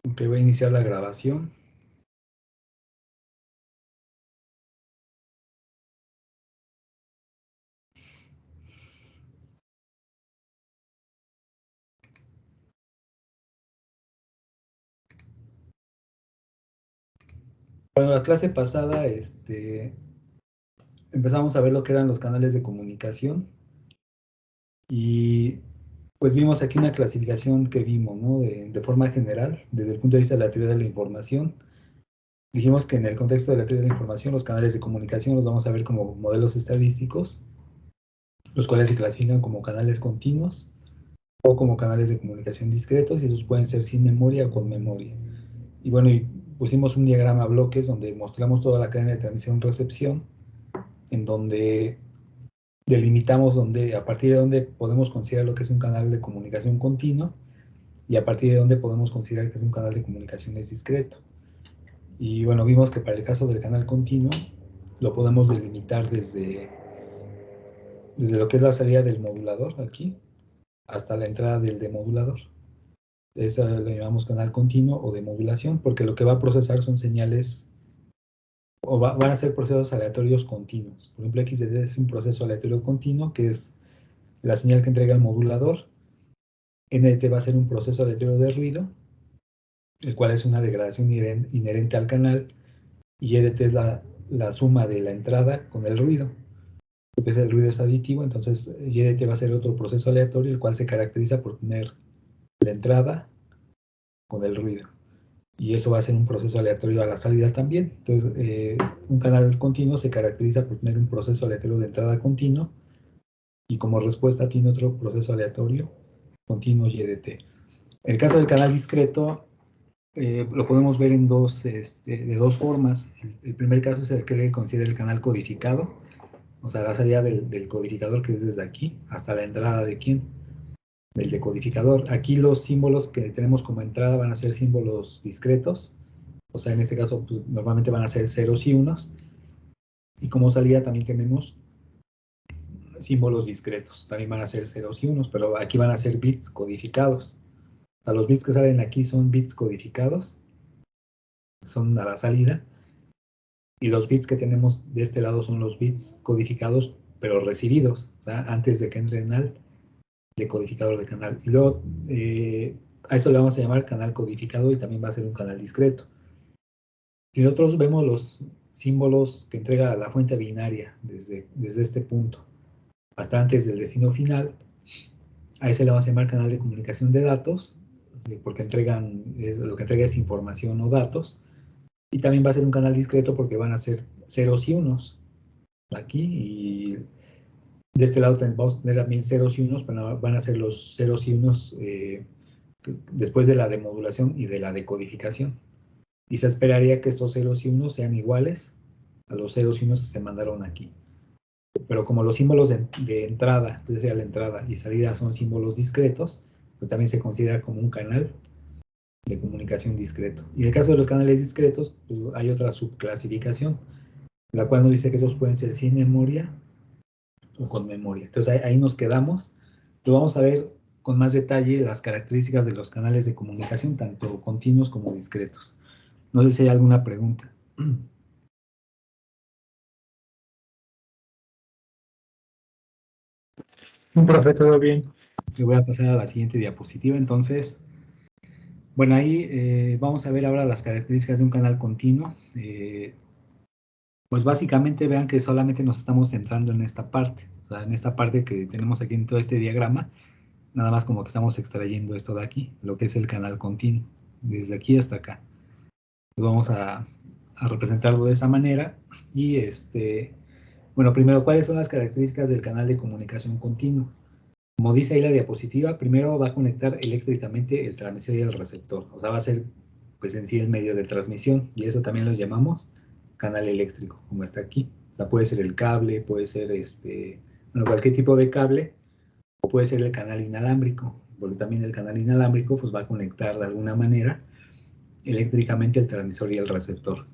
Ok, voy a iniciar la grabación. Bueno, la clase pasada empezamos a ver lo que eran los canales de comunicación y pues vimos aquí una clasificación que vimos, ¿no? De forma general, desde el punto de vista de la teoría de la información. Dijimos que en el contexto de la teoría de la información, los canales de comunicación los vamos a ver como modelos estadísticos, los cuales se clasifican como canales continuos o como canales de comunicación discretos, y esos pueden ser sin memoria o con memoria. Y bueno, y pusimos un diagrama a bloques donde mostramos toda la cadena de transmisión-recepción, en donde delimitamos a partir de donde podemos considerar lo que es un canal de comunicación continua y a partir de donde podemos considerar que es un canal de comunicaciones discreto. Y bueno, vimos que para el caso del canal continuo lo podemos delimitar desde lo que es la salida del modulador aquí hasta la entrada del demodulador. Eso lo llamamos canal continuo o de modulación, porque lo que va a procesar son señales van a ser procesos aleatorios continuos. Por ejemplo, XDD es un proceso aleatorio continuo, que es la señal que entrega el modulador. NDT va a ser un proceso aleatorio de ruido, el cual es una degradación inherente al canal, y EDT es la suma de la entrada con el ruido. Porque el ruido es aditivo, entonces EDT va a ser otro proceso aleatorio, el cual se caracteriza por tener la entrada con el ruido. Y eso va a ser un proceso aleatorio a la salida también. Entonces, un canal continuo se caracteriza por tener un proceso aleatorio de entrada continuo, y como respuesta tiene otro proceso aleatorio continuo YDT. En el caso del canal discreto, lo podemos ver de dos formas. El primer caso es el que le considera el canal codificado, o sea, la salida del codificador, que es desde aquí hasta la entrada de quién, del decodificador. Aquí los símbolos que tenemos como entrada van a ser símbolos discretos, o sea, en este caso pues, normalmente van a ser ceros y unos, y como salida también tenemos símbolos discretos, también van a ser ceros y unos, pero aquí van a ser bits codificados. O sea, los bits que salen aquí son bits codificados, son a la salida, y los bits que tenemos de este lado son los bits codificados, pero recibidos, o sea, antes de que entren al decodificador de canal. Y luego a eso le vamos a llamar canal codificado, y también va a ser un canal discreto. Si nosotros vemos los símbolos que entrega la fuente binaria desde este punto hasta antes del destino final, a ese le vamos a llamar canal de comunicación de datos, porque lo que entrega es información o datos, y también va a ser un canal discreto porque van a ser ceros y unos aquí, y de este lado vamos a tener también ceros y unos, pero van a ser los ceros y unos después de la demodulación y de la decodificación. Y se esperaría que estos ceros y unos sean iguales a los ceros y unos que se mandaron aquí. Pero como los símbolos de entrada, entonces la entrada y salida son símbolos discretos, pues también se considera como un canal de comunicación discreto. Y en el caso de los canales discretos, pues hay otra subclasificación, la cual nos dice que esos pueden ser sin memoria o con memoria. Entonces ahí nos quedamos. Entonces vamos a ver con más detalle las características de los canales de comunicación, tanto continuos como discretos. No sé si hay alguna pregunta. Un profe, todo bien. Le voy a pasar a la siguiente diapositiva. Entonces, bueno, ahí vamos a ver ahora las características de un canal continuo. Pues básicamente vean que solamente nos estamos centrando en esta parte, o sea, en esta parte que tenemos aquí en todo este diagrama, nada más como que estamos extrayendo esto de aquí, lo que es el canal continuo, desde aquí hasta acá. Pues vamos a representarlo de esa manera. Y bueno, primero, ¿cuáles son las características del canal de comunicación continuo? Como dice ahí la diapositiva, primero va a conectar eléctricamente el transmisor y el receptor, o sea, va a ser pues en sí el medio de transmisión, y eso también lo llamamos canal eléctrico, como está aquí. O sea, puede ser el cable, puede ser bueno, cualquier tipo de cable, o puede ser el canal inalámbrico, porque también el canal inalámbrico pues va a conectar de alguna manera eléctricamente el transmisor y el receptor.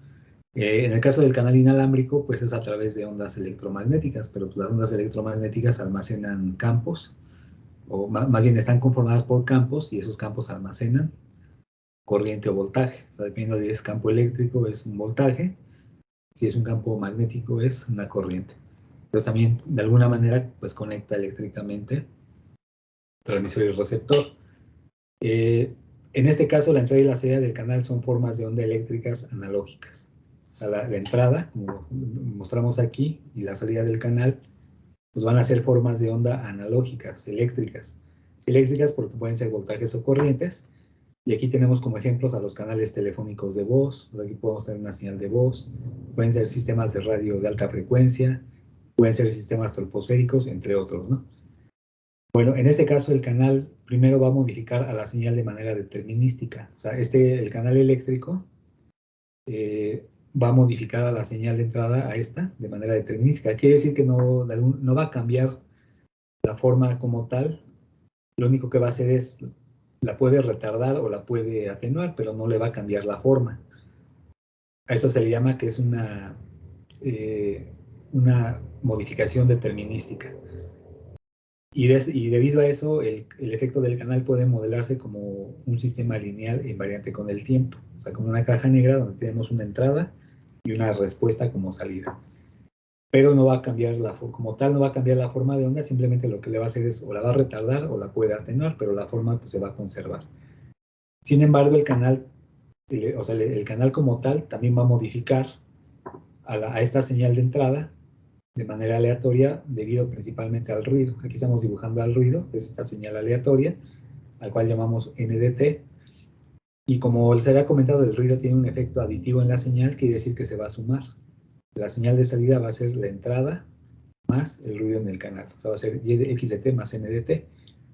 En el caso del canal inalámbrico, pues es a través de ondas electromagnéticas, pero pues, las ondas electromagnéticas almacenan campos, o más bien están conformadas por campos, y esos campos almacenan corriente o voltaje. O sea, dependiendo de si es campo eléctrico, es un voltaje. Si es un campo magnético, es una corriente. Entonces también, de alguna manera, pues conecta eléctricamente transmisor y receptor. En este caso, la entrada y la salida del canal son formas de onda eléctricas analógicas. O sea, la entrada, como mostramos aquí, y la salida del canal, pues van a ser formas de onda analógicas, eléctricas. Eléctricas porque pueden ser voltajes o corrientes. Y aquí tenemos como ejemplos a los canales telefónicos de voz. Aquí podemos tener una señal de voz. Pueden ser sistemas de radio de alta frecuencia. Pueden ser sistemas troposféricos, entre otros, ¿no? Bueno, en este caso el canal primero va a modificar a la señal de manera determinística. O sea, el canal eléctrico va a modificar a la señal de entrada a esta de manera determinística. Quiere decir que no va a cambiar la forma como tal. Lo único que va a hacer es, la puede retardar o la puede atenuar, pero no le va a cambiar la forma. A eso se le llama que es una modificación determinística. Y debido a eso, el efecto del canal puede modelarse como un sistema lineal invariante con el tiempo. O sea, como una caja negra donde tenemos una entrada y una respuesta como salida. Pero no va a cambiar como tal, no va a cambiar la forma de onda, simplemente lo que le va a hacer es o la va a retardar o la puede atenuar, pero la forma pues, se va a conservar. Sin embargo, el canal, o sea, el canal como tal también va a modificar a esta señal de entrada de manera aleatoria debido principalmente al ruido. Aquí estamos dibujando al ruido, es esta señal aleatoria, al cual llamamos NDT. Y como les había comentado, el ruido tiene un efecto aditivo en la señal, quiere decir que se va a sumar. La señal de salida va a ser la entrada más el ruido en el canal. O sea, va a ser XDT más NDT.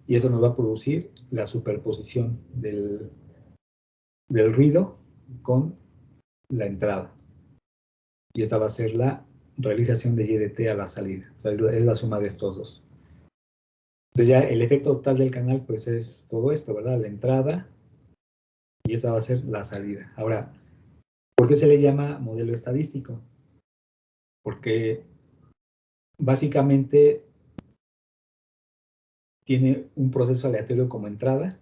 Y eso nos va a producir la superposición del ruido con la entrada. Y esta va a ser la realización de YDT a la salida. O sea, es la suma de estos dos. Entonces ya el efecto total del canal pues es todo esto, ¿verdad? La entrada y esta va a ser la salida. Ahora, ¿por qué se le llama modelo estadístico? Porque básicamente tiene un proceso aleatorio como entrada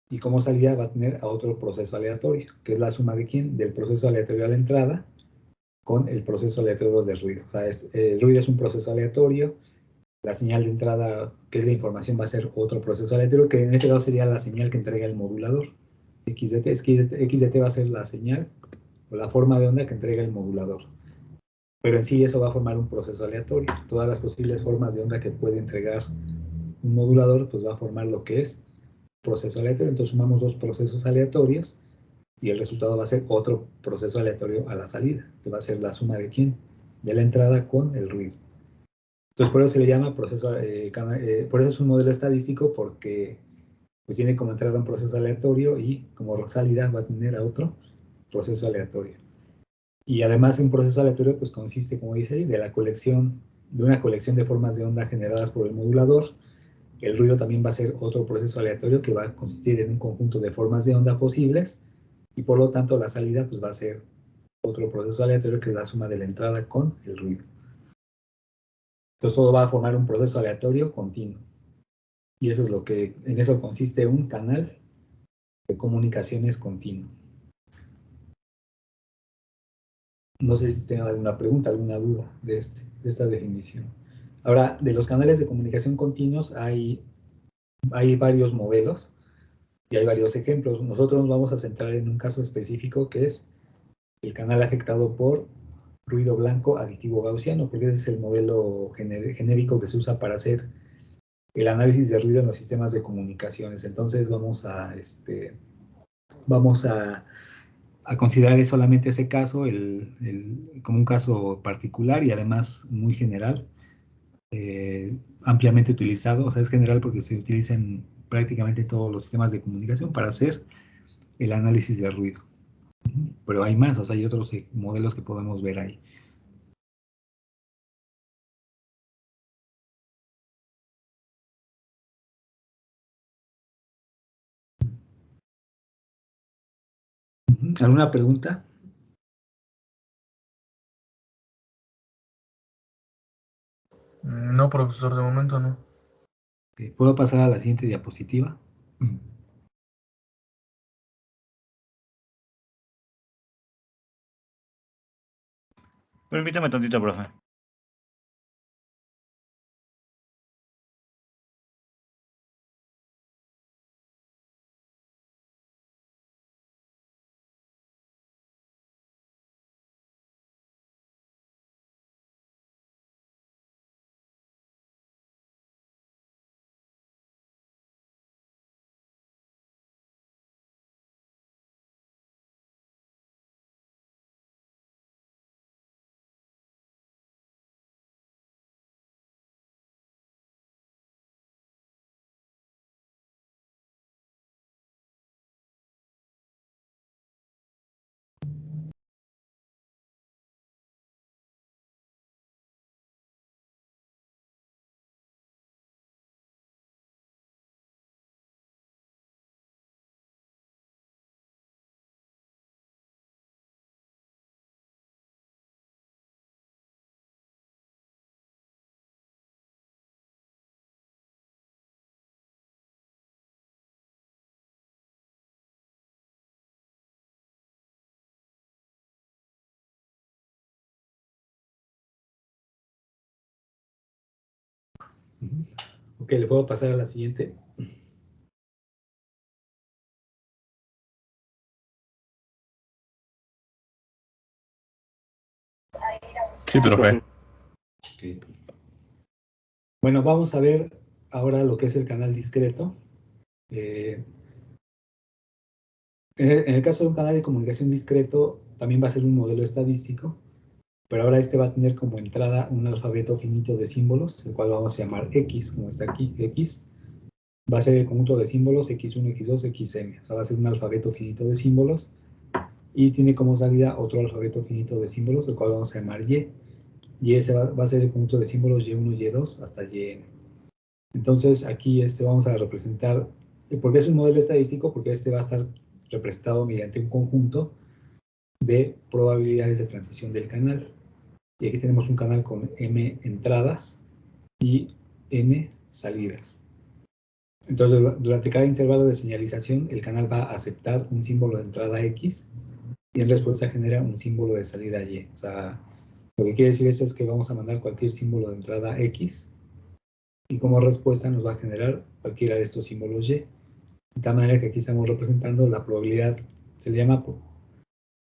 y como salida va a tener a otro proceso aleatorio, que es la suma de quién? Del proceso aleatorio a la entrada con el proceso aleatorio del ruido. O sea, el ruido es un proceso aleatorio, la señal de entrada, que es la información, va a ser otro proceso aleatorio, que en este caso sería la señal que entrega el modulador. XDT va a ser la señal o la forma de onda que entrega el modulador. Pero en sí eso va a formar un proceso aleatorio. Todas las posibles formas de onda que puede entregar un modulador, pues va a formar lo que es proceso aleatorio. Entonces sumamos dos procesos aleatorios y el resultado va a ser otro proceso aleatorio a la salida, que va a ser la suma de quién? De la entrada con el ruido. Entonces por eso se le llama proceso, por eso es un modelo estadístico, porque pues tiene como entrada un proceso aleatorio y como salida va a tener a otro proceso aleatorio. Y además un proceso aleatorio pues consiste, como dice ahí, de una colección de formas de onda generadas por el modulador. El ruido también va a ser otro proceso aleatorio que va a consistir en un conjunto de formas de onda posibles y por lo tanto la salida pues va a ser otro proceso aleatorio que es la suma de la entrada con el ruido. Entonces todo va a formar un proceso aleatorio continuo. Y eso es en eso consiste un canal de comunicaciones continuo. No sé si tengan alguna pregunta, alguna duda de esta definición. Ahora, de los canales de comunicación continuos hay varios modelos y hay varios ejemplos. Nosotros nos vamos a centrar en un caso específico que es el canal afectado por ruido blanco aditivo gaussiano, porque ese es el modelo genérico que se usa para hacer el análisis de ruido en los sistemas de comunicaciones. Entonces vamos a considerar solamente ese caso como un caso particular y además muy general, ampliamente utilizado. O sea, es general porque se utiliza en prácticamente todos los sistemas de comunicación para hacer el análisis de ruido. Pero hay más, o sea, hay otros modelos que podemos ver ahí. ¿Alguna pregunta? No, profesor, de momento no. ¿Puedo pasar a la siguiente diapositiva? Permítame tantito, profe. Ok, le puedo pasar a la siguiente. Sí, profe. Okay. Bueno, vamos a ver ahora lo que es el canal discreto. En el caso de un canal de comunicación discreto, también va a ser un modelo estadístico, pero ahora este va a tener como entrada un alfabeto finito de símbolos, el cual vamos a llamar X, como está aquí, X. Va a ser el conjunto de símbolos X1, X2, XM. O sea, va a ser un alfabeto finito de símbolos y tiene como salida otro alfabeto finito de símbolos, el cual vamos a llamar Y. Y ese va a ser el conjunto de símbolos Y1, Y2 hasta YN. Entonces aquí vamos a representar, ¿por qué es un modelo estadístico? Porque este va a estar representado mediante un conjunto de probabilidades de transición del canal. Y aquí tenemos un canal con M entradas y N salidas. Entonces, durante cada intervalo de señalización, el canal va a aceptar un símbolo de entrada X y en respuesta genera un símbolo de salida Y. O sea, lo que quiere decir esto es que vamos a mandar cualquier símbolo de entrada X y como respuesta nos va a generar cualquiera de estos símbolos Y. De tal manera que aquí estamos representando la probabilidad, se le llama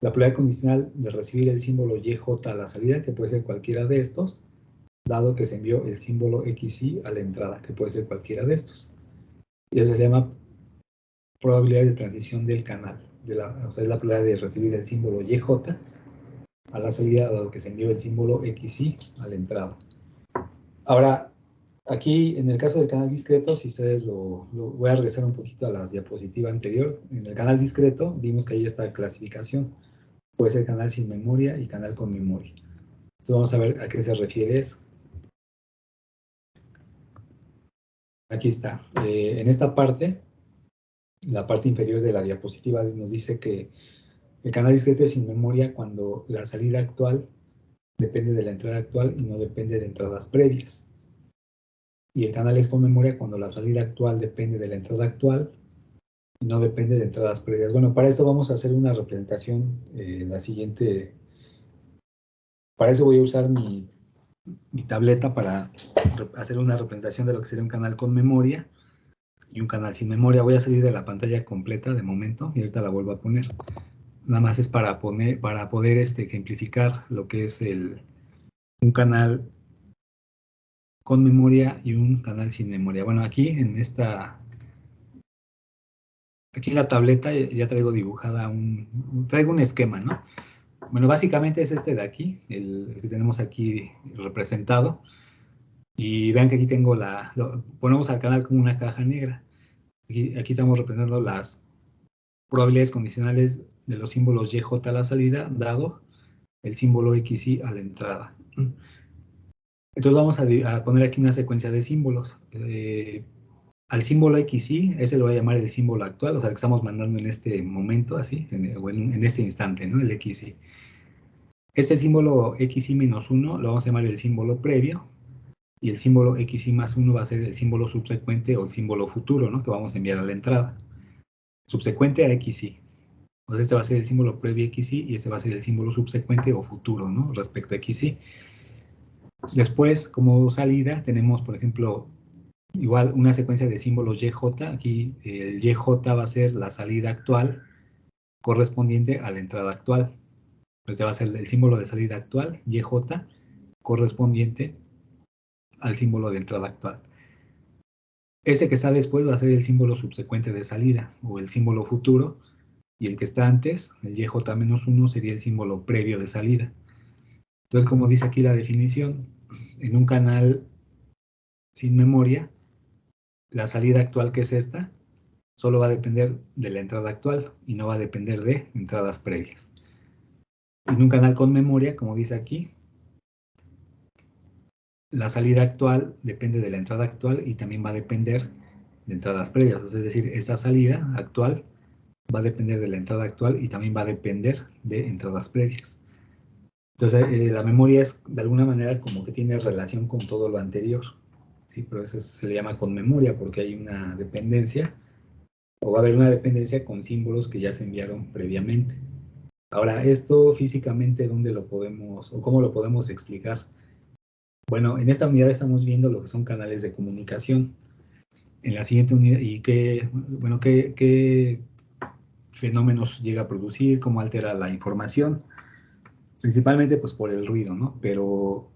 la probabilidad condicional de recibir el símbolo YJ a la salida, que puede ser cualquiera de estos, dado que se envió el símbolo XY a la entrada, que puede ser cualquiera de estos. Y eso se llama probabilidad de transición del canal. O sea, es la probabilidad de recibir el símbolo YJ a la salida, dado que se envió el símbolo XY a la entrada. Ahora, aquí, en el caso del canal discreto, si ustedes voy a regresar un poquito a la diapositiva anterior. En el canal discreto vimos que ahí está clasificación. Puede ser canal sin memoria y canal con memoria. Entonces vamos a ver a qué se refiere eso. Aquí está. En esta parte, la parte inferior de la diapositiva nos dice que el canal discreto es sin memoria cuando la salida actual depende de la entrada actual y no depende de entradas previas. Y el canal es con memoria cuando la salida actual depende de la entrada actual y no depende de entradas previas. Bueno, para esto vamos a hacer una representación, la siguiente. Para eso voy a usar mi tableta para hacer una representación de lo que sería un canal con memoria y un canal sin memoria. Voy a salir de la pantalla completa de momento y ahorita la vuelvo a poner. Nada más es para poder ejemplificar lo que es un canal con memoria y un canal sin memoria. Bueno, aquí en la tableta ya traigo dibujada traigo un esquema, ¿no? Bueno, básicamente es este de aquí, el que tenemos aquí representado. Y vean que aquí tengo ponemos al canal como una caja negra. Aquí estamos representando las probabilidades condicionales de los símbolos YJ a la salida, dado el símbolo XY a la entrada. Entonces vamos a poner aquí una secuencia de símbolos. Al símbolo XY, ese lo voy a llamar el símbolo actual, o sea, que estamos mandando en este momento, así, o en este instante, ¿no? El XY. Este símbolo XY-1 lo vamos a llamar el símbolo previo, y el símbolo XY+1 va a ser el símbolo subsecuente o el símbolo futuro, ¿no? Que vamos a enviar a la entrada. Subsecuente a XY. O sea, este va a ser el símbolo previo XY y este va a ser el símbolo subsecuente o futuro, ¿no? Respecto a XY. Después, como salida, tenemos, por ejemplo, igual una secuencia de símbolos YJ. Aquí el YJ va a ser la salida actual correspondiente a la entrada actual. Este va a ser el símbolo de salida actual, YJ, correspondiente al símbolo de entrada actual. Este que está después va a ser el símbolo subsecuente de salida, o el símbolo futuro, y el que está antes, el YJ-1, sería el símbolo previo de salida. Entonces, como dice aquí la definición, en un canal sin memoria, la salida actual, que es esta, solo va a depender de la entrada actual y no va a depender de entradas previas. En un canal con memoria, como dice aquí, la salida actual depende de la entrada actual y también va a depender de entradas previas. Es decir, esta salida actual va a depender de la entrada actual y también va a depender de entradas previas. Entonces, la memoria es, de alguna manera, como que tiene relación con todo lo anterior. ¿Sí? Pero eso se le llama con memoria porque hay una dependencia, o va a haber una dependencia con símbolos que ya se enviaron previamente. Ahora, esto físicamente, ¿dónde lo podemos, o cómo lo podemos explicar? Bueno, en esta unidad estamos viendo lo que son canales de comunicación. En la siguiente unidad, y qué fenómenos llega a producir, cómo altera la información, principalmente pues por el ruido, ¿no? Pero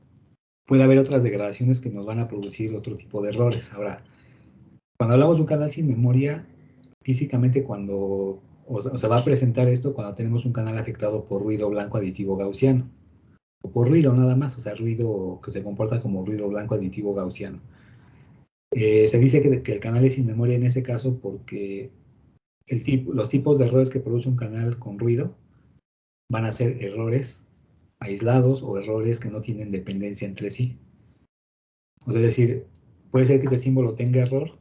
puede haber otras degradaciones que nos van a producir otro tipo de errores. Ahora, cuando hablamos de un canal sin memoria, físicamente o se va a presentar esto cuando tenemos un canal afectado por ruido blanco aditivo gaussiano, o por ruido nada más, o sea, ruido que se comporta como ruido blanco aditivo gaussiano. Se dice que el canal es sin memoria en ese caso porque los tipos de errores que produce un canal con ruido van a ser errores aislados o errores que no tienen dependencia entre sí. O sea, es decir, puede ser que este símbolo tenga error,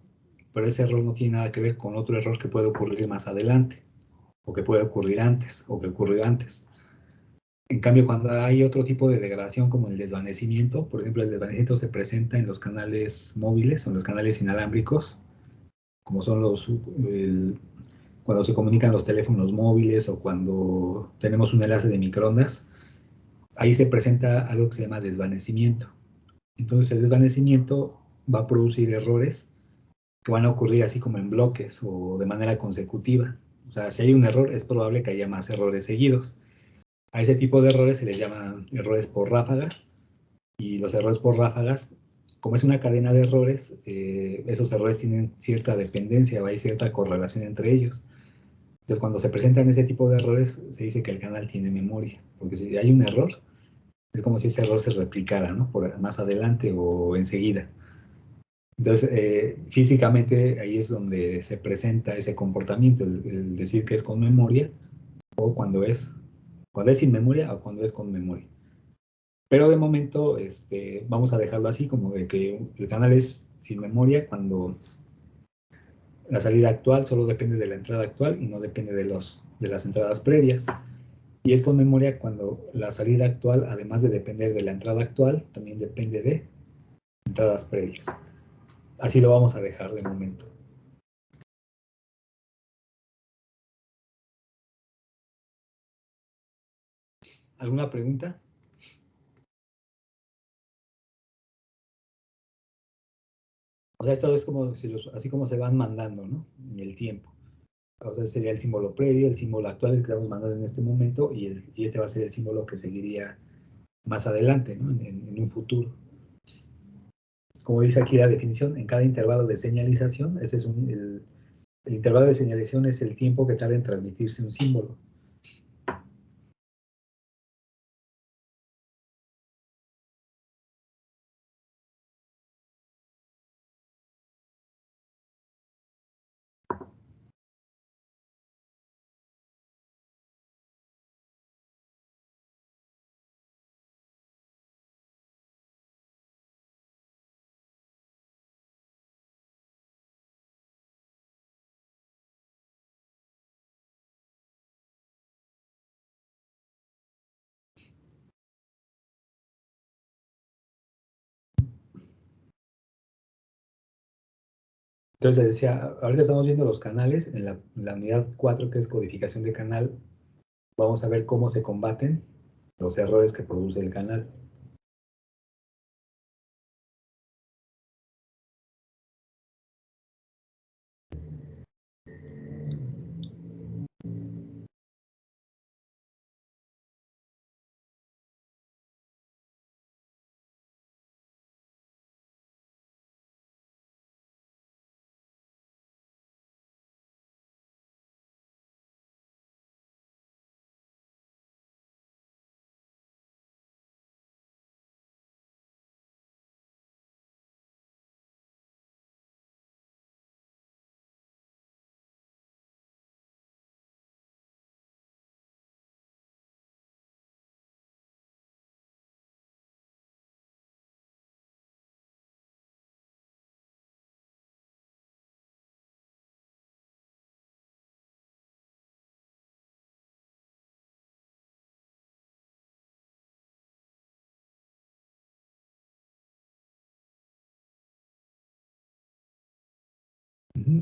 pero ese error no tiene nada que ver con otro error que puede ocurrir más adelante, o que puede ocurrir antes, o que ocurrió antes. En cambio, cuando hay otro tipo de degradación como el desvanecimiento, por ejemplo, el desvanecimiento se presenta en los canales móviles o en los canales inalámbricos, como son cuando se comunican los teléfonos móviles o cuando tenemos un enlace de microondas, ahí se presenta algo que se llama desvanecimiento. Entonces, el desvanecimiento va a producir errores que van a ocurrir así como en bloques o de manera consecutiva. O sea, si hay un error, es probable que haya más errores seguidos. A ese tipo de errores se les llaman errores por ráfagas, y los errores por ráfagas, como es una cadena de errores, esos errores tienen cierta dependencia o hay cierta correlación entre ellos. Entonces, cuando se presentan ese tipo de errores, se dice que el canal tiene memoria, porque si hay un error, es como si ese error se replicara, ¿no? Por más adelante o enseguida. Entonces, físicamente ahí es donde se presenta ese comportamiento, el decir que es con memoria, o cuando es sin memoria o cuando es con memoria. Pero de momento vamos a dejarlo así, como de que el canal es sin memoria cuando la salida actual solo depende de la entrada actual y no depende de las entradas previas. Y es con memoria cuando la salida actual, además de depender de la entrada actual, también depende de entradas previas. Así lo vamos a dejar de momento. ¿Alguna pregunta? O sea, esto es como así como se van mandando, ¿no? En el tiempo. O sea, sería el símbolo previo, el símbolo actual, el que estamos mandando en este momento, y este va a ser el símbolo que seguiría más adelante, ¿no? En un futuro. Como dice aquí la definición, en cada intervalo de señalización, ese es el intervalo de señalización es el tiempo que tarda en transmitirse un símbolo. Entonces les decía, ahorita estamos viendo los canales en la unidad 4, que es codificación de canal. vamos a ver cómo se combaten los errores que produce el canal.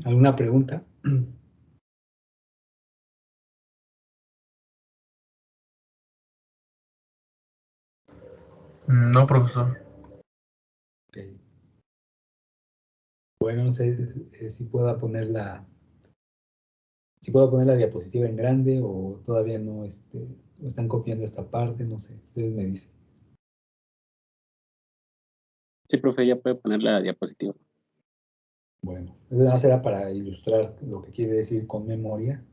¿Alguna pregunta? No, profesor. Okay. Bueno, no sé si puedo poner la diapositiva en grande o todavía no están copiando esta parte, no sé, ustedes me dicen. Sí, profe, ya puede poner la diapositiva. Bueno, eso será para ilustrar lo que quiere decir con memoria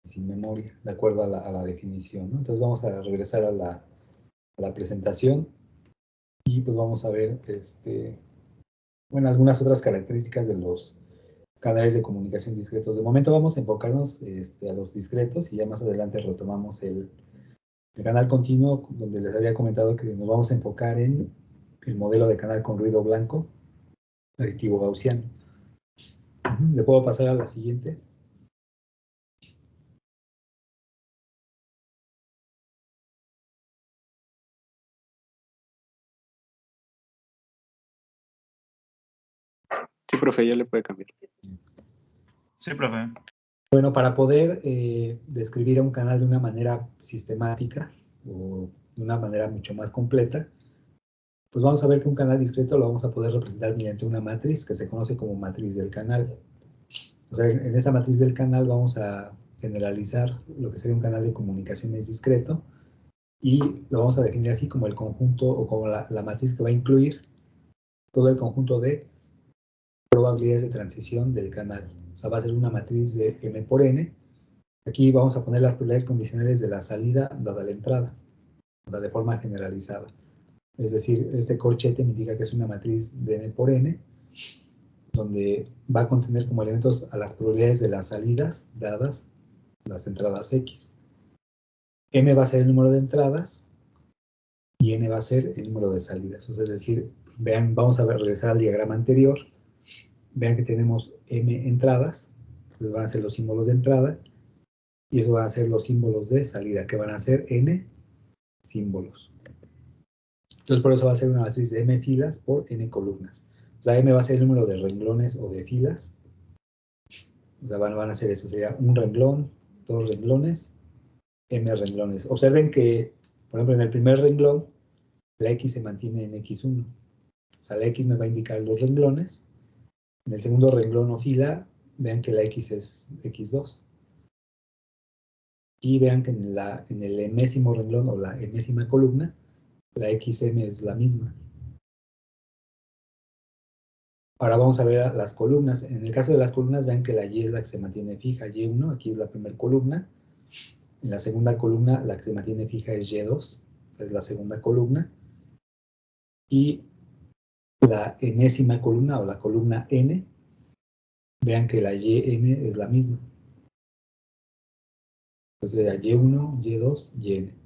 y sin memoria, de acuerdo a la definición, ¿no? Entonces vamos a regresar a la presentación y pues vamos a ver bueno, algunas otras características de los canales de comunicación discretos. De momento vamos a enfocarnos a los discretos y ya más adelante retomamos el canal continuo, donde les había comentado que nos vamos a enfocar en el modelo de canal con ruido blanco, aditivo gaussiano. ¿Le puedo pasar a la siguiente? Sí, profe, ya le puede cambiar. Sí, profe. Bueno, para poder describir a un canal de una manera sistemática o de una manera mucho más completa, pues vamos a ver que un canal discreto lo vamos a poder representar mediante una matriz que se conoce como matriz del canal. O sea, en esa matriz del canal vamos a generalizar lo que sería un canal de comunicaciones discreto y lo vamos a definir así como el conjunto o como la matriz que va a incluir todo el conjunto de probabilidades de transición del canal. O sea, va a ser una matriz de m por n. Aquí vamos a poner las probabilidades condicionales de la salida dada la entrada, de forma generalizada. Es decir, este corchete me indica que es una matriz de m por n, donde va a contener como elementos a las probabilidades de las salidas dadas las entradas x. M va a ser el número de entradas y n va a ser el número de salidas. Es decir, vean, vamos a regresar al diagrama anterior. Vean que tenemos m entradas, que van a ser los símbolos de entrada, y eso van a ser los símbolos de salida, que van a ser n símbolos. Entonces, por eso va a ser una matriz de m filas por n columnas. O sea, m va a ser el número de renglones o de filas. O sea, van a ser eso, sería un renglón, dos renglones, m renglones. Observen que, por ejemplo, en el primer renglón, la x se mantiene en x1. O sea, la x me va a indicar los renglones. En el segundo renglón o fila, vean que la x es x2. Y vean que en el enésimo renglón o la enésima columna, la xm es la misma. Ahora vamos a ver las columnas. En el caso de las columnas, vean que la y es la que se mantiene fija, y1, aquí es la primera columna. En la segunda columna, la que se mantiene fija es y2, es la segunda columna. Y la enésima columna o la columna n, vean que la yn es la misma. Entonces, y1, y2, yn.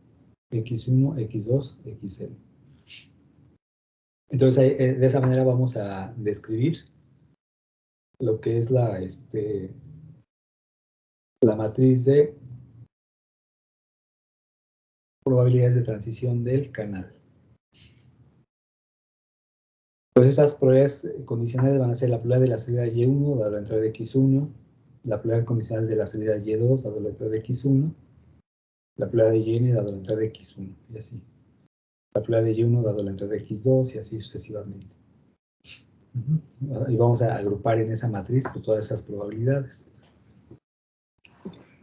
x1, x2, xn. Entonces, de esa manera vamos a describir lo que es la matriz de probabilidades de transición del canal. Pues estas probabilidades condicionales van a ser la probabilidad de la salida y1 dado la entrada de x1, la probabilidad condicional de la salida y2 dado la entrada de x1, La probabilidad de y dado la entrada de x1, y así. La probabilidad de y1 dado la entrada de x2, y así sucesivamente. Y vamos a agrupar en esa matriz pues, todas esas probabilidades.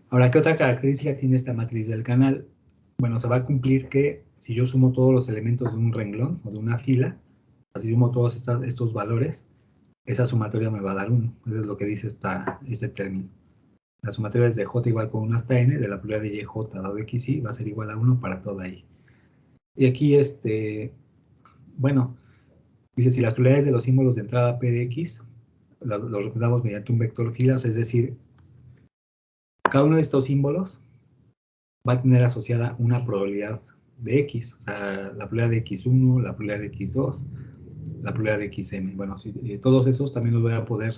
Ahora, ¿qué otra característica tiene esta matriz del canal? Bueno, se va a cumplir que si yo sumo todos los elementos de un renglón o de una fila, así sumo todos estos valores, esa sumatoria me va a dar 1. Eso es lo que dice este término. La sumatoria es de j igual con 1 hasta n, de la probabilidad de yj dado xy va a ser igual a 1 para toda y. Y aquí, bueno, dice si las probabilidades de los símbolos de entrada p de x los representamos mediante un vector filas, es decir, cada uno de estos símbolos va a tener asociada una probabilidad de x, o sea, la probabilidad de x1, la probabilidad de x2, la probabilidad de xm. Bueno, todos esos también los voy a poder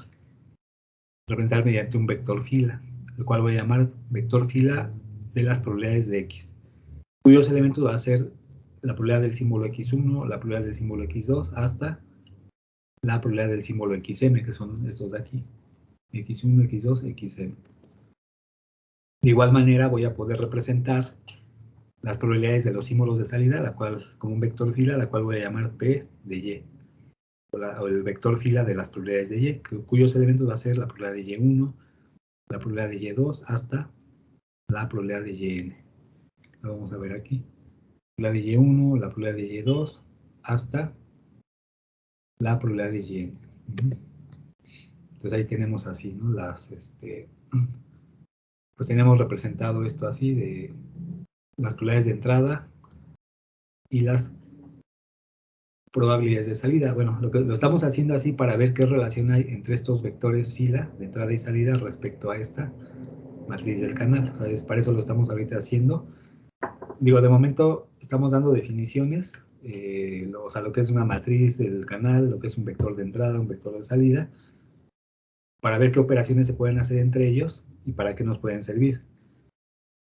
representar mediante un vector fila, el cual voy a llamar vector fila de las probabilidades de x, cuyos elementos va a ser la probabilidad del símbolo x1, la probabilidad del símbolo x2, hasta la probabilidad del símbolo xm, que son estos de aquí, x1, x2, xm. De igual manera voy a poder representar las probabilidades de los símbolos de salida, la cual, como un vector fila, la cual voy a llamar P de Y, o el vector fila de las probabilidades de Y, cuyos elementos va a ser la probabilidad de Y1, la probabilidad de Y2, hasta la probabilidad de Yn. Lo vamos a ver aquí. La de Y1, la probabilidad de Y2, hasta la probabilidad de Yn. Entonces ahí tenemos así, ¿no? Pues tenemos representado esto así de las probabilidades de entrada y las probabilidades de salida. Bueno, lo estamos haciendo así para ver qué relación hay entre estos vectores fila de entrada y salida respecto a esta matriz del canal. ¿Sabes? Para eso lo estamos ahorita haciendo. Digo, de momento estamos dando definiciones, o sea, lo que es una matriz del canal, lo que es un vector de entrada, un vector de salida, para ver qué operaciones se pueden hacer entre ellos y para qué nos pueden servir.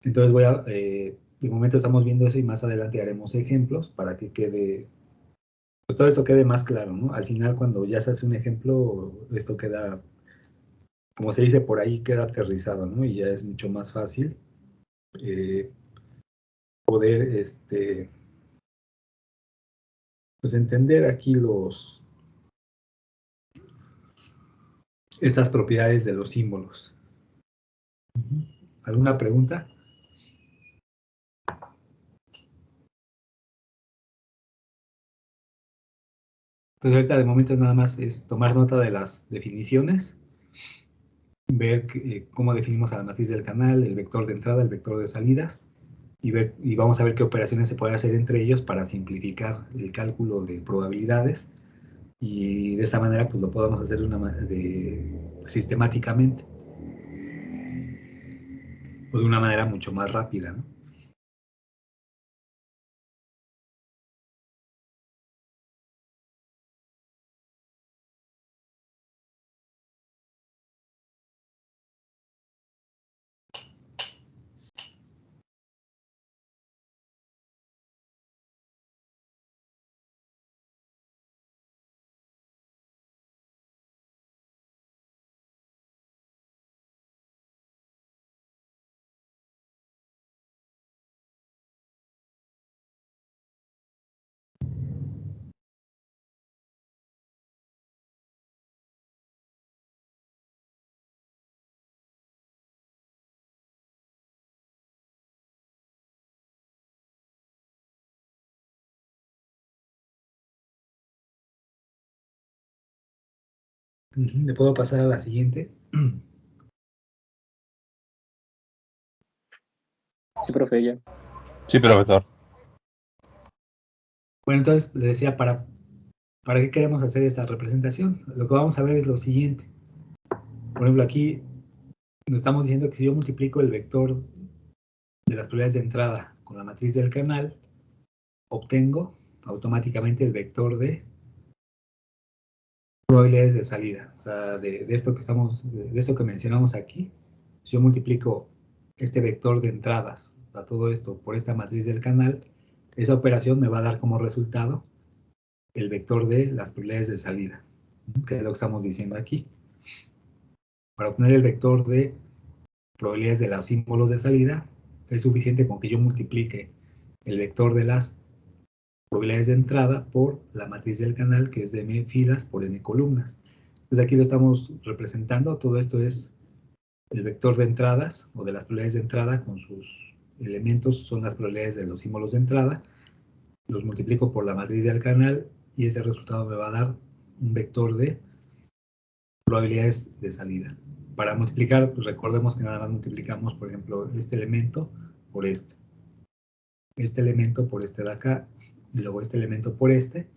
Entonces de momento estamos viendo eso y más adelante haremos ejemplos para que quede, pues todo esto quede más claro, ¿no? Al final, cuando ya se hace un ejemplo, esto queda, como se dice por ahí, queda aterrizado, ¿no? Y ya es mucho más fácil poder, pues entender aquí estas propiedades de los símbolos. ¿Alguna pregunta? Entonces ahorita de momento nada más es tomar nota de las definiciones, ver cómo definimos a la matriz del canal, el vector de entrada, el vector de salidas, y vamos a ver qué operaciones se puede hacer entre ellos para simplificar el cálculo de probabilidades y de esa manera pues lo podamos hacer sistemáticamente o de una manera mucho más rápida, ¿no? ¿Le puedo pasar a la siguiente? Sí, profe, ya. Sí, profesor. Bueno, entonces le decía, ¿para qué queremos hacer esta representación? Lo que vamos a ver es lo siguiente. Por ejemplo, aquí nos estamos diciendo que si yo multiplico el vector de las probabilidades de entrada con la matriz del canal, obtengo automáticamente el vector de probabilidades de salida. O sea, de esto que mencionamos aquí, si yo multiplico este vector de entradas a todo esto por esta matriz del canal, esa operación me va a dar como resultado el vector de las probabilidades de salida, que es lo que estamos diciendo aquí. Para obtener el vector de probabilidades de los símbolos de salida, es suficiente con que yo multiplique el vector de las probabilidades de entrada por la matriz del canal, que es de m filas por n columnas. Entonces aquí lo estamos representando. Todo esto es el vector de entradas o de las probabilidades de entrada con sus elementos, son las probabilidades de los símbolos de entrada. Los multiplico por la matriz del canal y ese resultado me va a dar un vector de probabilidades de salida. Para multiplicar, pues recordemos que nada más multiplicamos, por ejemplo, este elemento por este elemento por este de acá, y luego este elemento por este,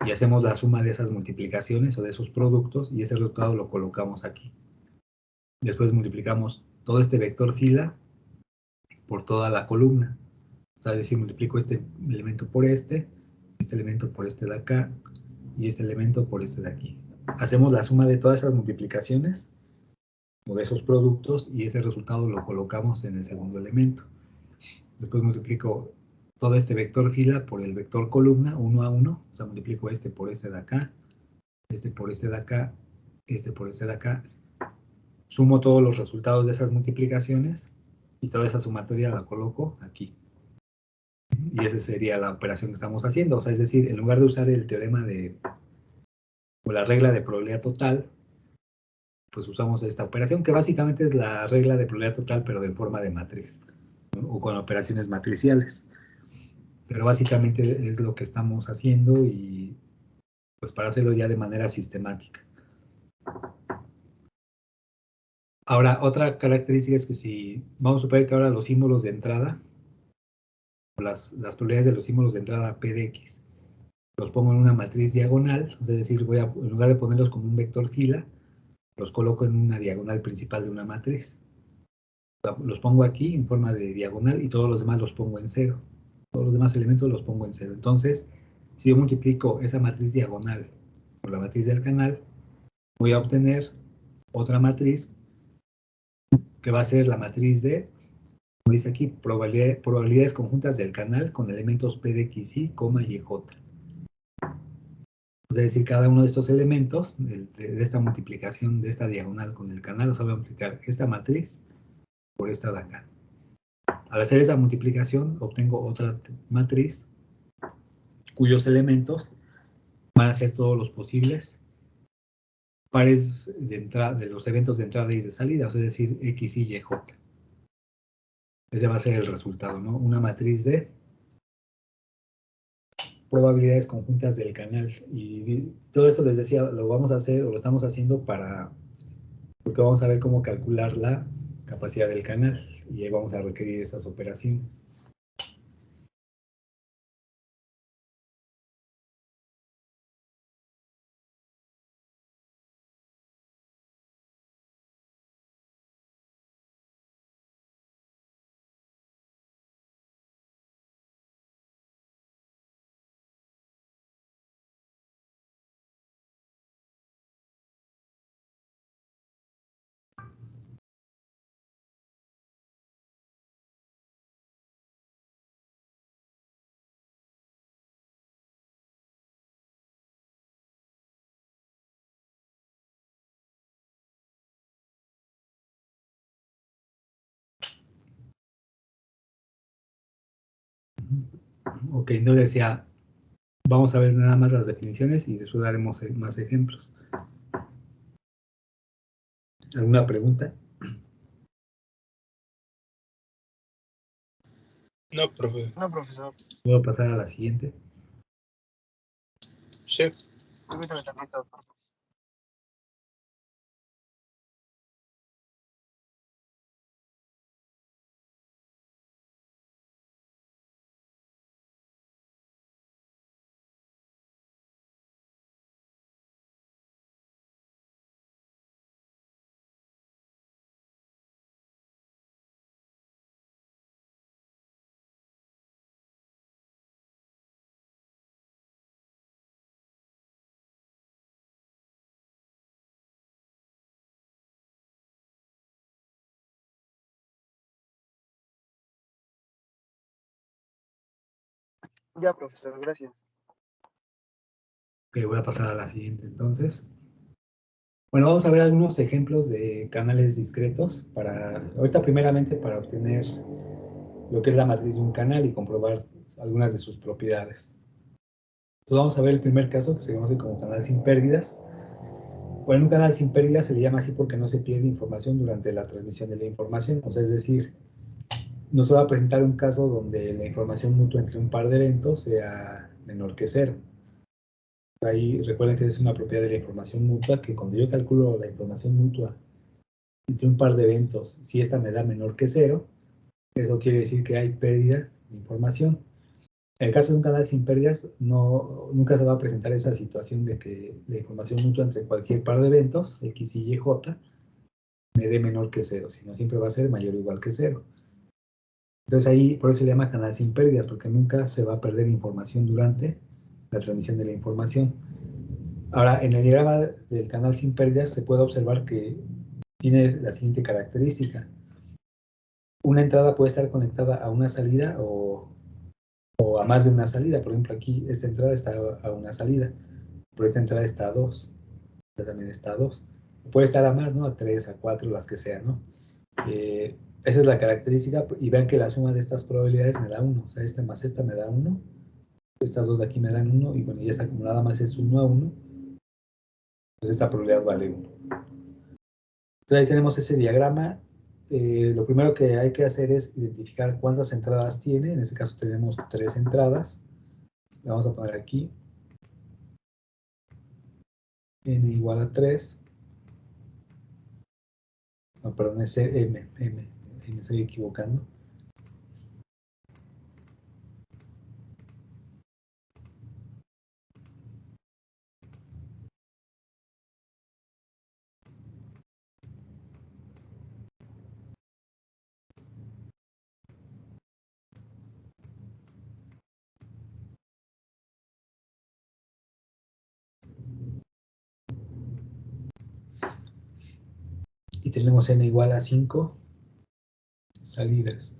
y hacemos la suma de esas multiplicaciones o de esos productos, y ese resultado lo colocamos aquí. Después multiplicamos todo este vector fila por toda la columna. O sea, es decir, multiplico este elemento por este elemento por este de acá, y este elemento por este de aquí. Hacemos la suma de todas esas multiplicaciones o de esos productos, y ese resultado lo colocamos en el segundo elemento. Después multiplico todo este vector fila por el vector columna, 1 a 1. O sea, multiplico este por este de acá, este por este de acá, este por este de acá. Sumo todos los resultados de esas multiplicaciones y toda esa sumatoria la coloco aquí. Y esa sería la operación que estamos haciendo. O sea, es decir, en lugar de usar el teorema o la regla de probabilidad total, pues usamos esta operación, que básicamente es la regla de probabilidad total, pero en forma de matriz, ¿no? O con operaciones matriciales. Pero básicamente es lo que estamos haciendo, y pues para hacerlo ya de manera sistemática. Ahora, otra característica es que si vamos a suponer que ahora los símbolos de entrada, o las probabilidades de los símbolos de entrada P de X, los pongo en una matriz diagonal, es decir, en lugar de ponerlos como un vector fila, los coloco en una diagonal principal de una matriz. Los pongo aquí en forma de diagonal y todos los demás los pongo en cero. Todos los demás elementos los pongo en cero. Entonces, si yo multiplico esa matriz diagonal por la matriz del canal, voy a obtener otra matriz que va a ser la matriz de, como dice aquí, probabilidades conjuntas del canal con elementos P de X, Y, y J. Es decir, cada uno de estos elementos de esta multiplicación de esta diagonal con el canal, o sea, voy a multiplicar esta matriz por esta de acá. Al hacer esa multiplicación, obtengo otra matriz cuyos elementos van a ser todos los posibles pares de los eventos de entrada y de salida, o sea, es decir, X, Y, J. Ese va a ser el resultado, ¿no? Una matriz de probabilidades conjuntas del canal. Y todo esto les decía, lo vamos a hacer o lo estamos haciendo porque vamos a ver cómo calcular la capacidad del canal, y ahí vamos a requerir estas operaciones. Ok, no decía, vamos a ver nada más las definiciones y después daremos más ejemplos. ¿Alguna pregunta? No, profe. No, profesor. ¿Puedo pasar a la siguiente? Sí. Permítame tantito, por favor. Ya, profesor, gracias. Ok, voy a pasar a la siguiente entonces. Bueno, vamos a ver algunos ejemplos de canales discretos ahorita primeramente para obtener lo que es la matriz de un canal y comprobar algunas de sus propiedades. Entonces vamos a ver el primer caso, que se conoce como canal sin pérdidas. Bueno, un canal sin pérdidas se le llama así porque no se pierde información durante la transmisión de la información. O sea, es decir, no se va a presentar un caso donde la información mutua entre un par de eventos sea menor que 0. Ahí recuerden que es una propiedad de la información mutua, que cuando yo calculo la información mutua entre un par de eventos, si esta me da menor que 0, eso quiere decir que hay pérdida de información. En el caso de un canal sin pérdidas, nunca se va a presentar esa situación de que la información mutua entre cualquier par de eventos, X, Y, J, me dé menor que 0, sino siempre va a ser mayor o igual que 0. Entonces ahí, por eso se le llama canal sin pérdidas, porque nunca se va a perder información durante la transmisión de la información. Ahora, en el diagrama del canal sin pérdidas se puede observar que tiene la siguiente característica. Una entrada puede estar conectada a una salida o a más de una salida. Por ejemplo, aquí esta entrada está a una salida, pero esta entrada está a 2. Esta también está a 2. Puede estar a más, ¿no? A 3, a 4, las que sean, ¿no? Esa es la característica, y vean que la suma de estas probabilidades me da 1. O sea, esta más esta me da 1. Estas dos de aquí me dan 1, y bueno, y esta acumulada más es 1 a 1. Pues esta probabilidad vale 1. Entonces ahí tenemos ese diagrama. Lo primero que hay que hacer es identificar cuántas entradas tiene. En este caso tenemos 3 entradas. Le vamos a poner aquí n igual a 3. No, perdón, es me estoy equivocando. Y tenemos n igual a 5 salidas.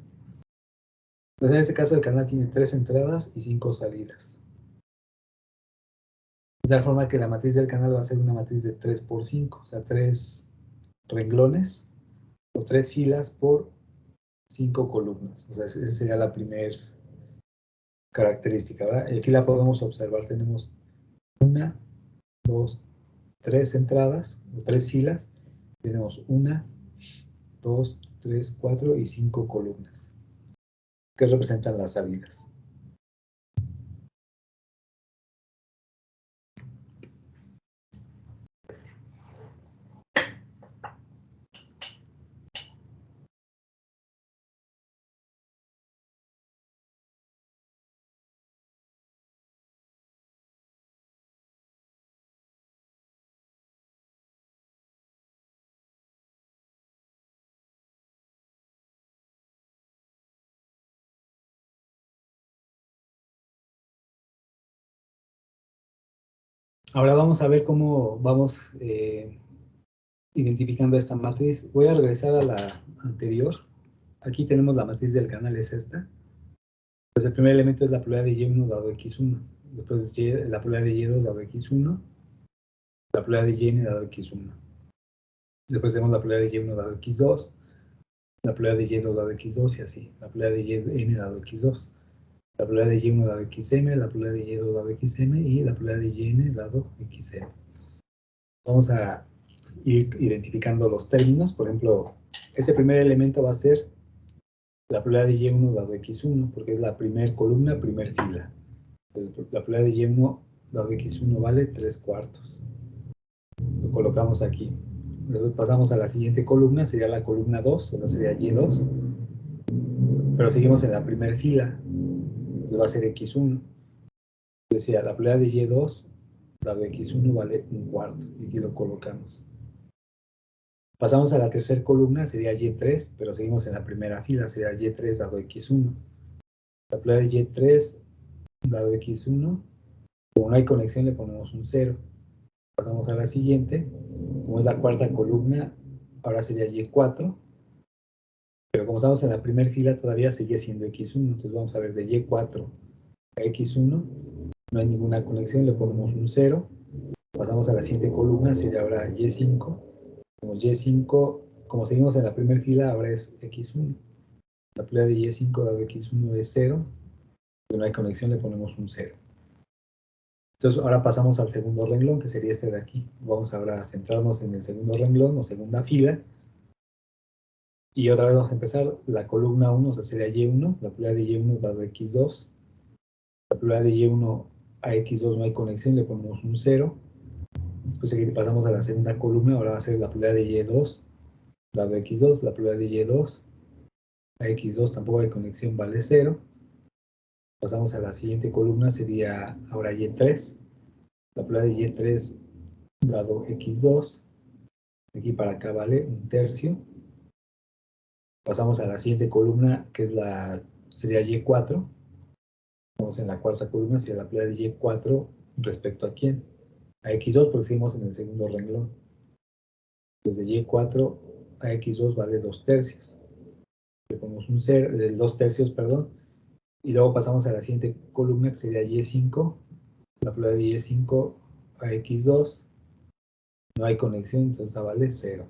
Entonces en este caso el canal tiene 3 entradas y 5 salidas. De tal forma que la matriz del canal va a ser una matriz de 3 por 5, o sea, 3 renglones o 3 filas por 5 columnas. O sea, esa sería la primera característica, ¿verdad? Y aquí la podemos observar. Tenemos 1, 2, 3 entradas o 3 filas. Tenemos 1, 2, 3, 4 y 5 columnas que representan las salidas. Ahora vamos a ver cómo vamos identificando esta matriz. Voy a regresar a la anterior. Aquí tenemos la matriz del canal, es esta. Pues el primer elemento es la probabilidad de Y1 dado X1. Después la probabilidad de Y2 dado X1. La probabilidad de Yn dado X1. Después tenemos la probabilidad de Y1 dado X2. La probabilidad de Y2 dado X2 y así. La probabilidad de Yn dado X2. La probabilidad de Y1 dado XM. La probabilidad de Y2 dado XM. Y la probabilidad de Yn dado XM. Vamos a ir identificando los términos. Por ejemplo, este primer elemento va a ser la probabilidad de Y1 dado X1, porque es la primera columna, primer fila. Entonces, la probabilidad de Y1 dado X1 vale 3/4. Lo colocamos aquí. Luego pasamos a la siguiente columna, sería la columna 2, o sea, sería Y2. Pero seguimos en la primera fila, entonces va a ser X1. Decía, la probabilidad de Y2 dado X1 vale 1/4, y aquí lo colocamos. Pasamos a la tercera columna, sería Y3, pero seguimos en la primera fila, sería Y3 dado X1. La probabilidad de Y3 dado X1, como no hay conexión, le ponemos un 0. Pasamos a la siguiente, como es la cuarta columna, ahora sería Y4, pero como estamos en la primera fila, todavía sigue siendo X1, entonces vamos a ver de Y4 a X1, no hay ninguna conexión, le ponemos un 0. Pasamos a la siguiente columna, sería ahora Y5. Como Y5, como seguimos en la primera fila, ahora es X1. La probabilidad de Y5 dado X1 es 0. Si no hay conexión, le ponemos un 0. Entonces, ahora pasamos al segundo renglón, que sería este de aquí. Vamos ahora a centrarnos en el segundo renglón o segunda fila. Y otra vez vamos a empezar. La columna 1, o sea, sería Y1. La probabilidad de Y1 dado X2. La probabilidad de Y1 a X2 no hay conexión, le ponemos un 0. Después aquí pasamos a la segunda columna. Ahora va a ser la probabilidad de Y2 dado X2. La probabilidad de Y2 a X2 tampoco hay conexión, vale 0. Pasamos a la siguiente columna, sería ahora Y3. La probabilidad de Y3 dado X2, de aquí para acá vale un tercio. Pasamos a la siguiente columna, que es sería Y4. Estamos en la cuarta columna, sería la probabilidad de Y4 respecto a quién. A X2, porque seguimos en el segundo renglón. Desde Y4 a X2 vale 2 tercios. Le ponemos un 0, 2 tercios, perdón. Y luego pasamos a la siguiente columna, que sería Y5. La probabilidad de Y5 a X2. No hay conexión, entonces vale 0.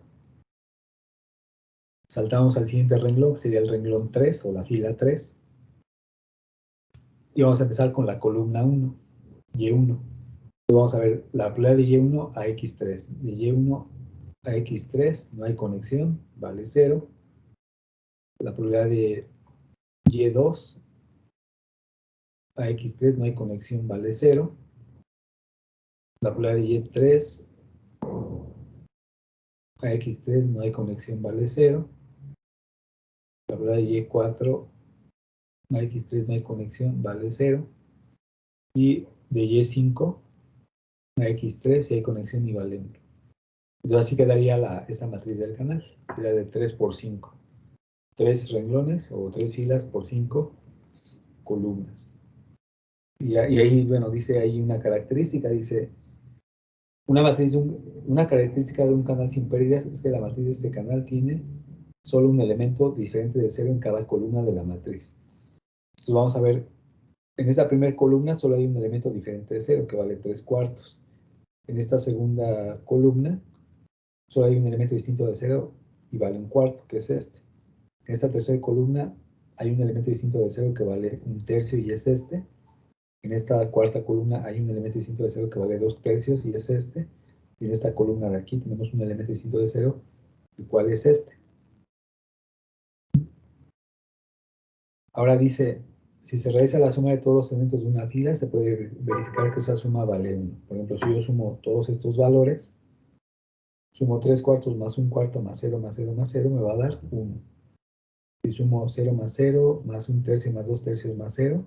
Saltamos al siguiente renglón, que sería el renglón 3 o la fila 3. Y vamos a empezar con la columna 1, Y1. Entonces vamos a ver la probabilidad de Y1 a X3. De Y1 a X3 no hay conexión, vale 0. La probabilidad de Y2 a X3 no hay conexión, vale 0. La probabilidad de Y3 a X3 no hay conexión, vale 0. La probabilidad de Y4 a X3 no hay conexión, vale 0. Y de Y5 a X3 si hay conexión y vale 1. Entonces así quedaría esta matriz del canal. Sería de 3 por 5. 3 renglones o 3 filas por 5 columnas. Y ahí, bueno, dice ahí una característica, dice, una característica de un canal sin pérdidas es que la matriz de este canal tiene solo un elemento diferente de 0 en cada columna de la matriz. Entonces vamos a ver, en esta primera columna solo hay un elemento diferente de 0, que vale 3 cuartos. En esta segunda columna solo hay un elemento distinto de 0 y vale un cuarto, que es este. En esta tercera columna hay un elemento distinto de 0 que vale un tercio y es este. En esta cuarta columna hay un elemento distinto de 0 que vale 2 tercios y es este. Y en esta columna de aquí tenemos un elemento distinto de 0, el cual es este. Ahora dice, si se realiza la suma de todos los elementos de una fila, se puede verificar que esa suma vale 1. Por ejemplo, si yo sumo todos estos valores, sumo 3 cuartos más 1 cuarto más 0 más 0 más 0, me va a dar 1. Si sumo 0 más 0 más 1 tercio más 2 tercios más 0,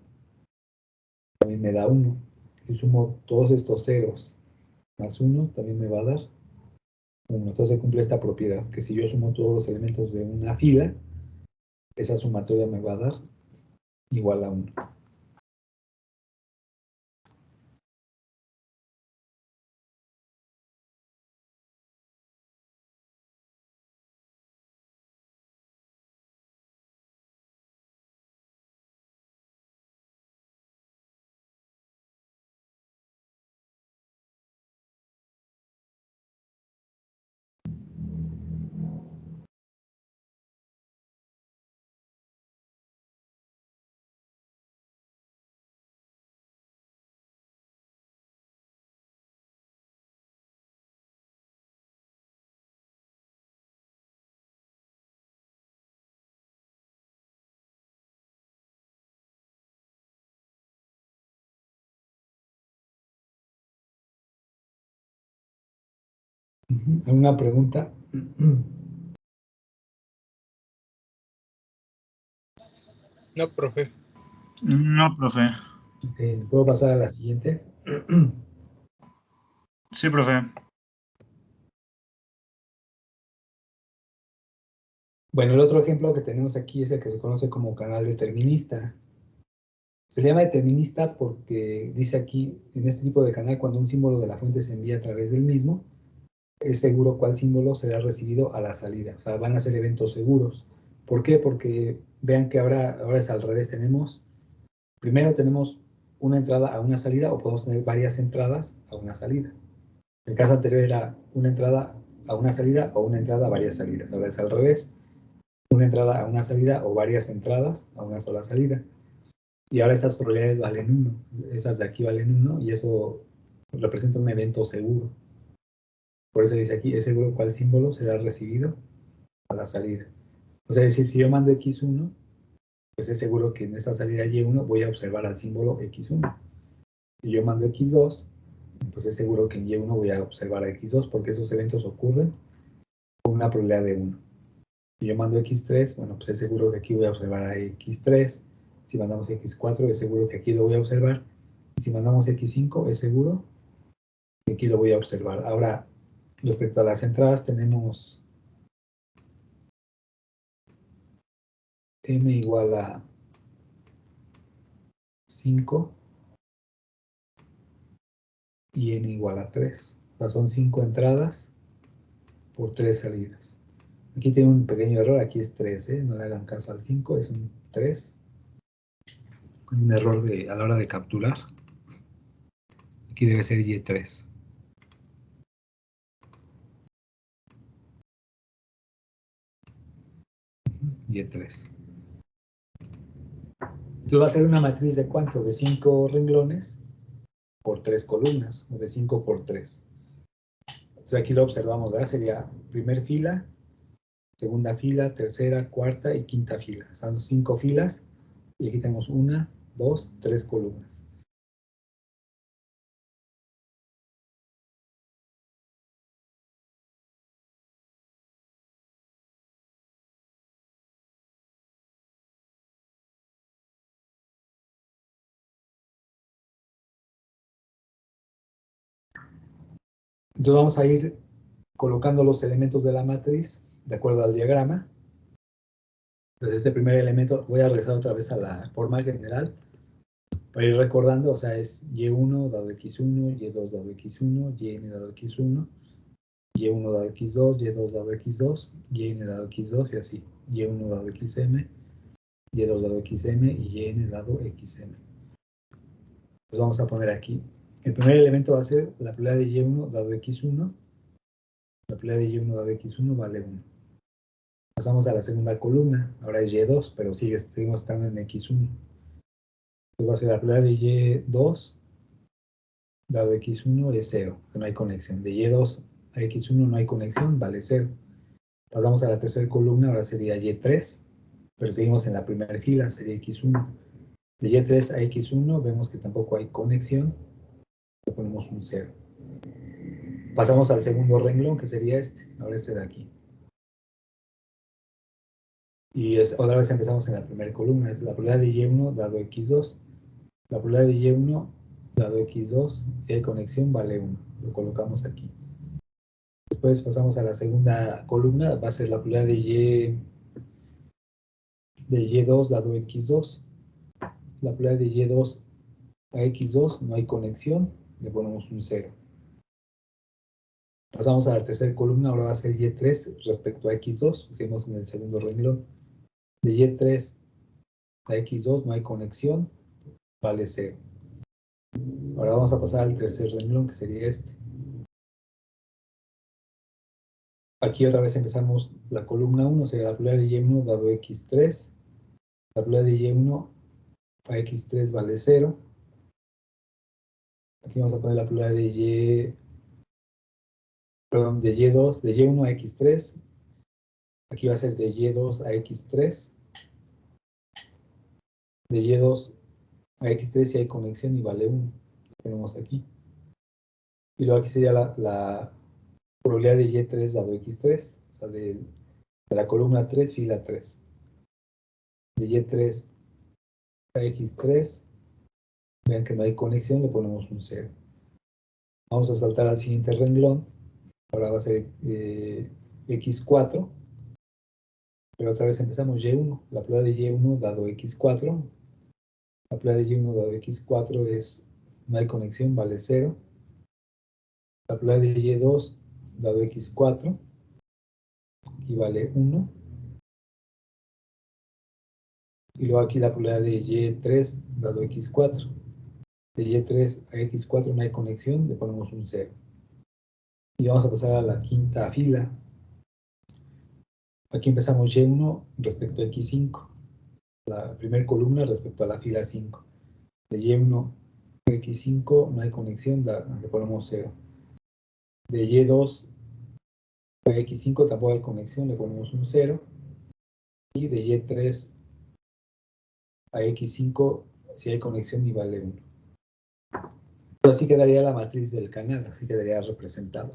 también me da 1. Si sumo todos estos ceros más 1, también me va a dar 1. Entonces cumple esta propiedad, que si yo sumo todos los elementos de una fila, esa sumatoria me va a dar igual a 1. ¿Alguna pregunta? No, profe. No, profe. ¿Puedo pasar a la siguiente? Sí, profe. Bueno, el otro ejemplo que tenemos aquí es el que se conoce como canal determinista. Se le llama determinista porque dice aquí, en este tipo de canal, cuando un símbolo de la fuente se envía a través del mismo, es seguro cuál símbolo será recibido a la salida. O sea, van a ser eventos seguros. ¿Por qué? Porque vean que ahora es al revés. Primero tenemos una entrada a una salida o podemos tener varias entradas a una salida. El caso anterior era una entrada a una salida o una entrada a varias salidas. Ahora es al revés. una entrada a una salida o varias entradas a una sola salida. Y ahora estas probabilidades valen 1. Esas de aquí valen 1 y eso representa un evento seguro. Por eso dice aquí, es seguro cuál símbolo será recibido a la salida. O sea, es decir, si yo mando X1, pues es seguro que en esa salida Y1 voy a observar al símbolo X1. Si yo mando X2, pues es seguro que en Y1 voy a observar a X2 porque esos eventos ocurren con una probabilidad de 1. Si yo mando X3, bueno, pues es seguro que aquí voy a observar a X3. Si mandamos X4, es seguro que aquí lo voy a observar. Y si mandamos X5, es seguro que aquí lo voy a observar. Ahora, respecto a las entradas, tenemos M igual a 5 y N igual a 3. O sea, son 5 entradas por 3 salidas. Aquí tengo un pequeño error, aquí es 3, no le hagan caso al 5, es un 3. Hay un error a la hora de capturar. Aquí debe ser Y3. Y3. Entonces va a ser una matriz de ¿cuánto? De 5 renglones por 3 columnas, o de 5 por 3. Entonces aquí lo observamos, ¿verdad? Sería primer fila, segunda fila, tercera, cuarta y quinta fila. Son 5 filas y aquí tenemos 1, 2, 3 columnas. Entonces vamos a ir colocando los elementos de la matriz de acuerdo al diagrama. Entonces este primer elemento, voy a regresar otra vez a la forma general para ir recordando, o sea, es Y1 dado X1, Y2 dado X1, Yn dado X1, Y1 dado X2, Y2 dado X2, Yn dado X2 y así. Y1 dado XM, Y2 dado XM y Yn dado XM. Pues vamos a poner aquí. El primer elemento va a ser la probabilidad de Y1 dado X1. La probabilidad de Y1 dado X1 vale 1. Pasamos a la segunda columna. Ahora es Y2, pero seguimos estando en X1. Entonces va a ser la probabilidad de Y2 dado X1 es 0, que no hay conexión. De Y2 a X1 no hay conexión, vale 0. Pasamos a la tercera columna, ahora sería Y3, pero seguimos en la primera fila, sería X1. De Y3 a X1 vemos que tampoco hay conexión, le ponemos un 0. Pasamos al segundo renglón, que sería este, ahora este de aquí. Y otra vez empezamos en la primera columna, es la probabilidad de Y1 dado X2. La probabilidad de Y1 dado X2, si hay conexión, vale 1. Lo colocamos aquí. Después pasamos a la segunda columna, va a ser la probabilidad de Y2 dado X2. La probabilidad de Y2 a X2 no hay conexión, le ponemos un 0. Pasamos a la tercera columna, ahora va a ser Y3 respecto a X2, pusimos en el segundo renglón. De Y3 a X2 no hay conexión, vale 0. Ahora vamos a pasar al tercer renglón, que sería este. Aquí otra vez empezamos la columna 1, sería la probabilidad de Y1 dado X3. La probabilidad de Y1 a X3 vale 0. Aquí vamos a poner la probabilidad de Y2, de Y1 a X3. Aquí va a ser de Y2 a X3. De Y2 a X3 si hay conexión y vale 1. Lo tenemos aquí. Y luego aquí sería la probabilidad de Y3 dado X3. O sea, de la columna 3, fila 3. De Y3 a X3. Vean que no hay conexión, le ponemos un 0. Vamos a saltar al siguiente renglón. Ahora va a ser X4. Pero otra vez empezamos Y1. La probabilidad de Y1 dado X4. La probabilidad de Y1 dado X4 es, no hay conexión, vale 0. La probabilidad de Y2 dado X4, aquí vale 1. Y luego aquí la probabilidad de Y3 dado X4. De Y3 a X4 no hay conexión, le ponemos un 0. Y vamos a pasar a la quinta fila. Aquí empezamos Y1 respecto a X5. La primera columna respecto a la fila 5. De Y1 a X5 no hay conexión, le ponemos 0. De Y2 a X5 tampoco hay conexión, le ponemos un 0. Y de Y3 a X5 sí hay conexión y vale 1. Pero así quedaría la matriz del canal, así quedaría representado.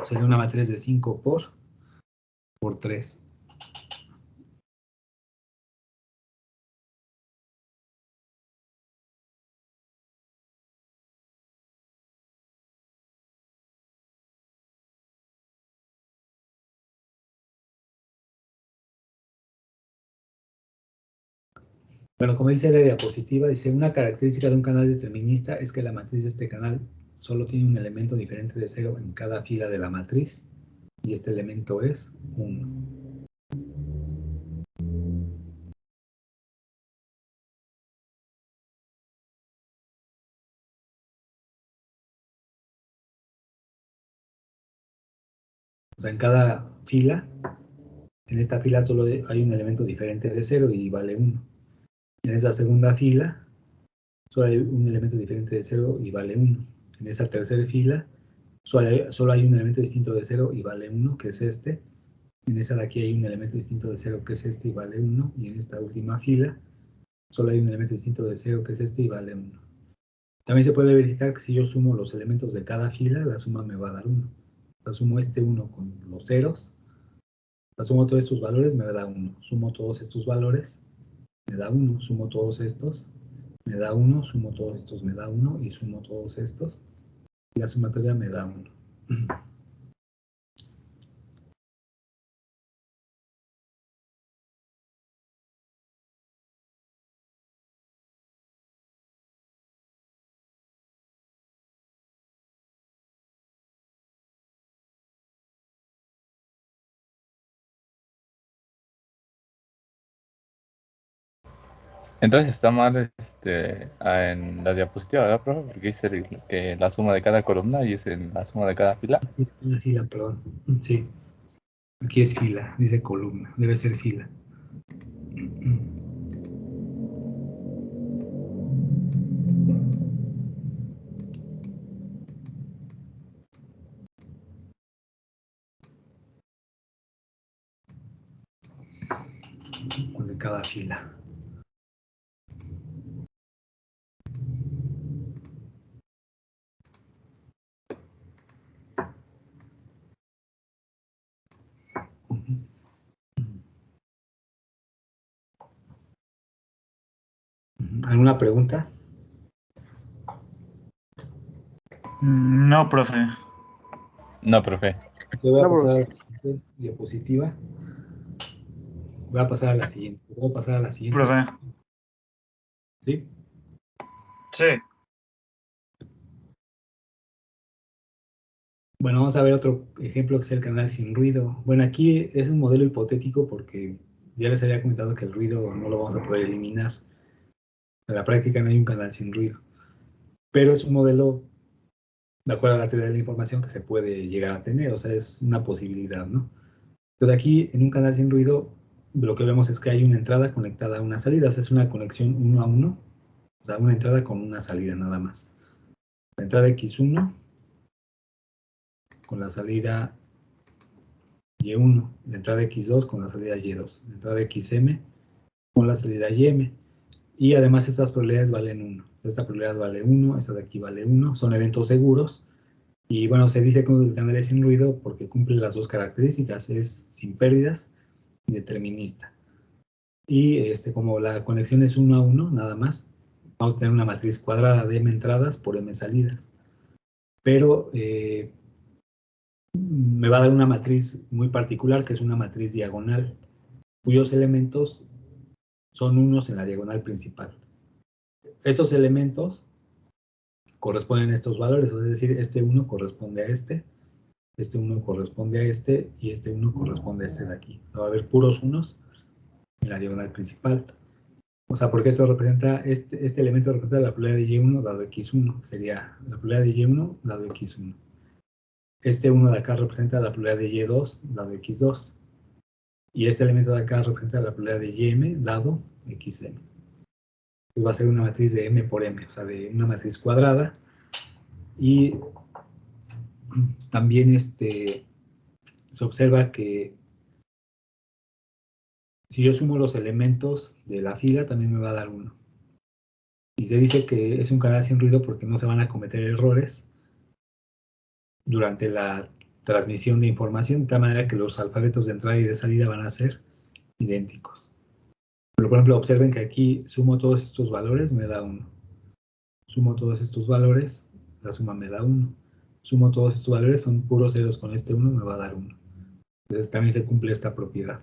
Sería una matriz de 5 por 3. Bueno, como dice la diapositiva, dice una característica de un canal determinista es que la matriz de este canal solo tiene un elemento diferente de 0 en cada fila de la matriz, y este elemento es 1. O sea, en cada fila, en esta fila solo hay un elemento diferente de 0 y vale 1. En esa segunda fila, solo hay un elemento diferente de 0 y vale 1. En esa tercera fila, solo hay un elemento distinto de 0 y vale 1, que es este. En esa de aquí hay un elemento distinto de 0, que es este, y vale 1. Y en esta última fila, solo hay un elemento distinto de 0, que es este, y vale 1. También se puede verificar que si yo sumo los elementos de cada fila, la suma me va a dar 1. La sumo este 1 con los ceros, la sumo todos estos valores, me da 1. Sumo todos estos valores, me da 1. Sumo todos estos, me da 1. Sumo todos estos, me da 1. Y sumo todos estos, y la sumatoria me da 1. Entonces está mal en la diapositiva, ¿verdad, profe? Porque dice que la suma de cada columna y es en la suma de cada fila. Sí, una fila, perdón. Sí. Aquí es fila, dice columna, debe ser fila. De cada fila. ¿Alguna pregunta? No, profe. No, profe. Yo voy a No, pasar a profe. la siguiente diapositiva. Voy a pasar a la siguiente. ¿Puedo pasar a la siguiente? Profe. ¿Sí? Sí. Bueno, vamos a ver otro ejemplo que es el canal sin ruido. Bueno, aquí es un modelo hipotético porque ya les había comentado que el ruido no lo vamos a poder eliminar. En la práctica no hay un canal sin ruido. Pero es un modelo, de acuerdo a la teoría de la información, que se puede llegar a tener. O sea, es una posibilidad, ¿no? Entonces aquí, en un canal sin ruido, lo que vemos es que hay una entrada conectada a una salida. O sea, es una conexión 1 a 1. O sea, una entrada con una salida nada más. La entrada X1 con la salida Y1, la entrada X2 con la salida Y2, la entrada XM con la salida YM. Y además estas probabilidades valen 1. Esta probabilidad vale 1, esta de aquí vale 1. Son eventos seguros. Y bueno, se dice que el canal es sin ruido porque cumple las dos características. Es sin pérdidas y determinista. Y como la conexión es 1 a 1, nada más, vamos a tener una matriz cuadrada de M entradas por M salidas. Pero me va a dar una matriz muy particular, que es una matriz diagonal, cuyos elementos son unos en la diagonal principal. Estos elementos corresponden a estos valores, es decir, este 1 corresponde a este 1 corresponde a este, y este 1 corresponde a este de aquí. Va a haber puros unos en la diagonal principal. O sea, porque esto representa, este elemento representa la probabilidad de Y1 dado X1, sería la probabilidad de Y1 dado X1. Este 1 de acá representa la probabilidad de Y2 dado X2. Y este elemento de acá representa la probabilidad de ym dado xm. Entonces va a ser una matriz de m por m, o sea, de una matriz cuadrada. Y también se observa que si yo sumo los elementos de la fila, también me va a dar 1. Y se dice que es un canal sin ruido porque no se van a cometer errores durante la transmisión de información, de tal manera que los alfabetos de entrada y de salida van a ser idénticos. Pero, por ejemplo, observen que aquí sumo todos estos valores, me da 1. Sumo todos estos valores, la suma me da 1. Sumo todos estos valores, son puros ceros con este 1, me va a dar 1. Entonces también se cumple esta propiedad.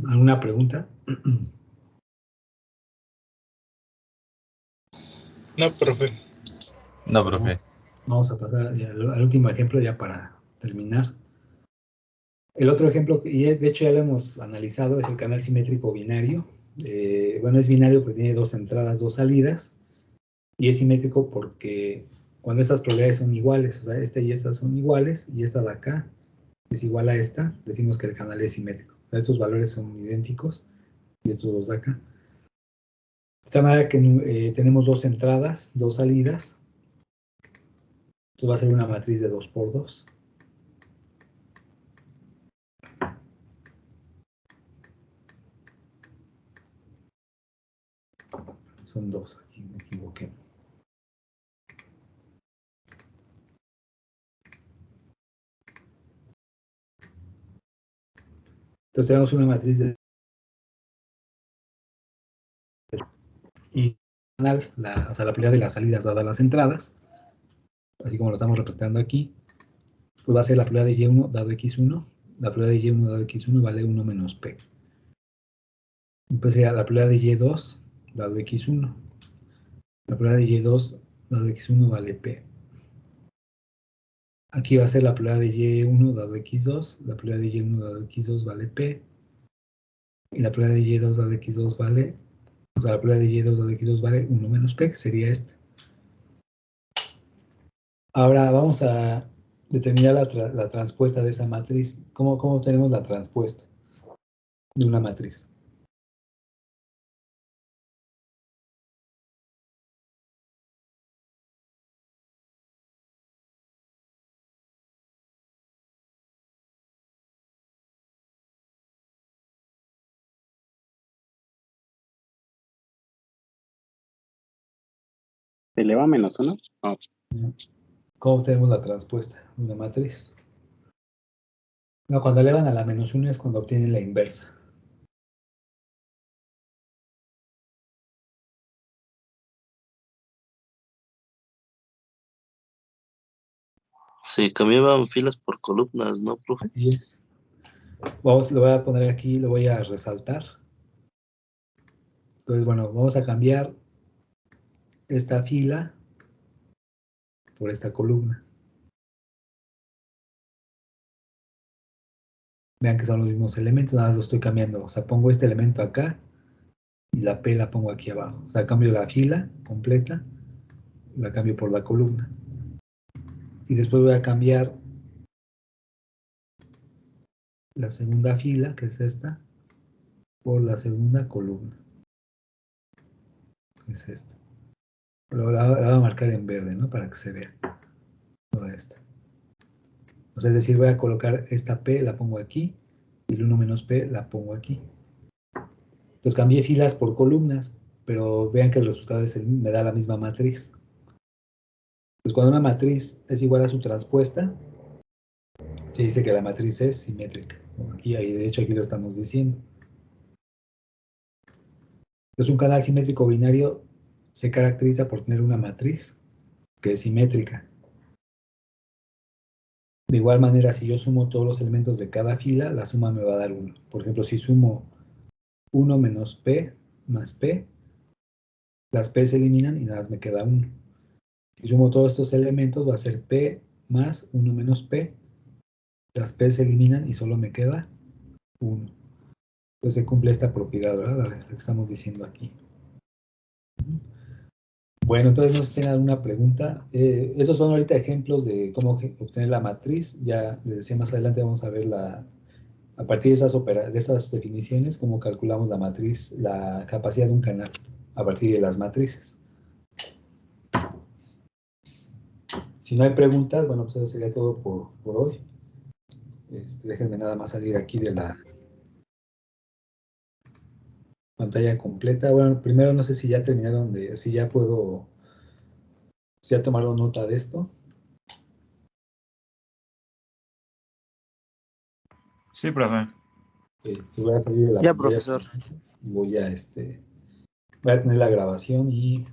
¿Alguna pregunta? No, profe. No, profe. Vamos a pasar ya al último ejemplo ya para terminar. El otro ejemplo, y de hecho ya lo hemos analizado, es el canal simétrico binario. Bueno, es binario porque tiene dos entradas, dos salidas, y es simétrico porque cuando estas probabilidades son iguales, o sea, esta y esta son iguales, y esta de acá es igual a esta, decimos que el canal es simétrico. O sea, estos valores son idénticos, y estos dos de acá. De esta manera que tenemos dos entradas, dos salidas. Esto va a ser una matriz de 2 por 2. Son 2, aquí me equivoqué. Entonces tenemos una matriz de... Y o sea, la probabilidad de las salidas dadas las entradas, así como lo estamos representando aquí, pues va a ser la probabilidad de y1 dado x1. La probabilidad de y1 dado x1 vale 1 menos p. Pues sería la probabilidad de y2 dado x1. La probabilidad de y2 dado x1 vale p. Aquí va a ser la probabilidad de y1 dado x2. La probabilidad de y1 dado x2 vale p. Y la probabilidad de y2 dado x2 vale... O sea, la probabilidad de y2 dado x2 vale 1 menos p, que sería esta. Ahora vamos a determinar la transpuesta de esa matriz. ¿Cómo obtenemos la transpuesta de una matriz? ¿Se eleva a -1? Oh, ¿Cómo obtenemos la transpuesta de una matriz? No, cuando elevan a la -1 es cuando obtienen la inversa. Se cambiaban filas por columnas, ¿no, profe? Así es. Lo voy a poner aquí, lo voy a resaltar. Entonces, bueno, vamos a cambiar esta fila por esta columna. Vean que son los mismos elementos, nada más lo estoy cambiando. O sea, pongo este elemento acá y la P la pongo aquí abajo. O sea, cambio la fila completa, la cambio por la columna. Y después voy a cambiar la segunda fila, que es esta, por la segunda columna, que es esta. Pero la voy a marcar en verde, ¿no? Para que se vea toda esta. O sea, es decir, voy a colocar esta P, la pongo aquí, y el 1 menos P la pongo aquí. Entonces cambié filas por columnas, pero vean que el resultado me da la misma matriz. Entonces cuando una matriz es igual a su transpuesta, se dice que la matriz es simétrica. Aquí, de hecho, aquí lo estamos diciendo. Entonces un canal simétrico binario se caracteriza por tener una matriz que es simétrica. De igual manera, si yo sumo todos los elementos de cada fila, la suma me va a dar 1. Por ejemplo, si sumo 1 menos P más P, las P se eliminan y nada más me queda 1. Si sumo todos estos elementos, va a ser P más 1 menos P. Las P se eliminan y solo me queda 1. Entonces se cumple esta propiedad, ¿verdad? La que estamos diciendo aquí. Bueno, entonces no sé si tienen alguna pregunta. Esos son ahorita ejemplos de cómo obtener la matriz. Ya les decía, más adelante vamos a ver a partir de esas definiciones, cómo calculamos la matriz, la capacidad de un canal a partir de las matrices. Si no hay preguntas, bueno, pues eso sería todo por hoy. Déjenme nada más salir aquí de la pantalla completa. Bueno, primero no sé si ya terminaron si ya tomaron nota de esto. Sí, profe. Voy a salir de la Ya, pantalla. profesor. Voy a tener la grabación y